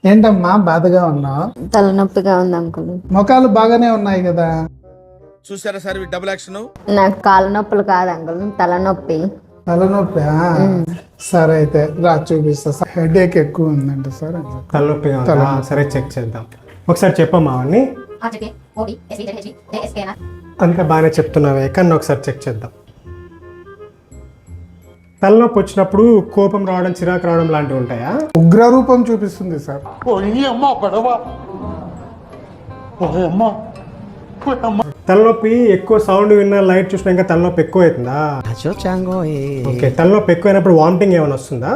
ఏంటమ్మా బాధగా ఉన్నావు? తలనొప్పిగా ఉంది అంకుల్. ముఖాలు బాగానే ఉన్నాయి కదా. చూసారా సార్ డబుల్ యాక్షన్. నాకు కాళ్ళ నొప్పులు కాదు అంకుల్, తలనొప్పి. తలనొప్పి? సరే అయితే రా చూపిస్తా. హెడేక్ ఎక్కువ ఉందంట సార్. తలనొప్పిగా ఉందా? సరే చెక్ చేద్దాం. ఒకసారి చెప్పమ్మా అవన్నీ. అంతా బాగానే చెప్తున్నావే, కానీ ఒకసారి చెక్ చేద్దాం. తలనొప్పి వచ్చినప్పుడు కోపం రావడం, చిరాకు రావడం లాంటివి ఉంటాయా? ఉగ్ర రూపం చూపిస్తుంది సార్. తలనొప్పి ఎక్కువ సౌండ్ విన్నా, లైట్ చూసినా ఇంకా తలనొప్పి ఎక్కువ అవుతుందా? ఓకే, తలనొప్పి ఎక్కువైనప్పుడు వామిటింగ్ ఏమైనా వస్తుందా?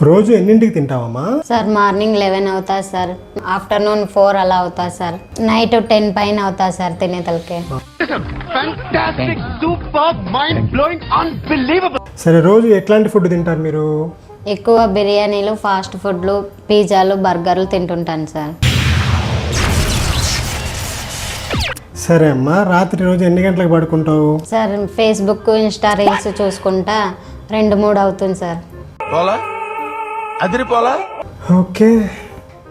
రోజు ఎన్నింటికి తింటావమ్మా? సార్ మార్నింగ్ 11 అవుతా సార్, ఆఫ్టర్నూన్ 4 అలా అవుతా సార్, నైట్ 10 పైన అవుతా సార్ తినేతలకే. సరే, రోజు ఎట్లాంటి ఫుడ్ తింటారు మీరు? ఎక్కువ బిర్యానీలు, ఫాస్ట్ ఫుడ్లు, పిజ్జాలు, బర్గర్లు తింటుంటాను సార్. సరే అమ్మా, రాత్రి రోజు ఎన్ని గంటలకు పడుకుంటావు? సార్ ఫేస్బుక్, ఇన్స్టా రీల్స్ చూసుకుంటా 2-3 అవుతుంది సార్. ఓకే,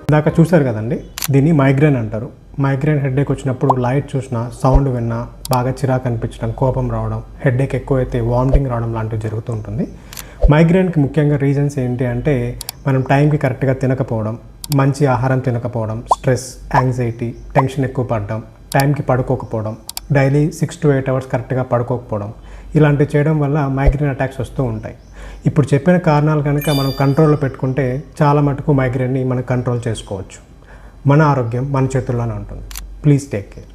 ఇందాక చూసారు కదండి, దీన్ని మైగ్రేన్ అంటారు. మైగ్రేన్ హెడేక్ వచ్చినప్పుడు లైట్ చూసినా, సౌండ్ విన్నా, బాగా చిరాకు అనిపించడం, కోపం రావడం, హెడేక్ ఎక్కువైతే వామిటింగ్ రావడం లాంటివి జరుగుతూ ఉంటుంది. మైగ్రేన్కి ముఖ్యంగా రీజన్స్ ఏంటి అంటే, మనం టైంకి కరెక్ట్గా తినకపోవడం, మంచి ఆహారం తినకపోవడం, స్ట్రెస్, యాంగ్జైటీ, టెన్షన్ ఎక్కువ పడడం, టైంకి పడుకోకపోవడం, డైలీ 6 to 8 అవర్స్ కరెక్ట్గా పడుకోకపోవడం, ఇలాంటివి చేయడం వల్ల మైగ్రేన్ అటాక్స్ వస్తూ ఉంటాయి. ఇప్పుడు చెప్పిన కారణాలు కనుక మనం కంట్రోల్లో పెట్టుకుంటే చాలా మటుకు మైగ్రేన్ని మనం కంట్రోల్ చేసుకోవచ్చు. మన ఆరోగ్యం మన చేతుల్లోనే ఉంటుంది. Please take care.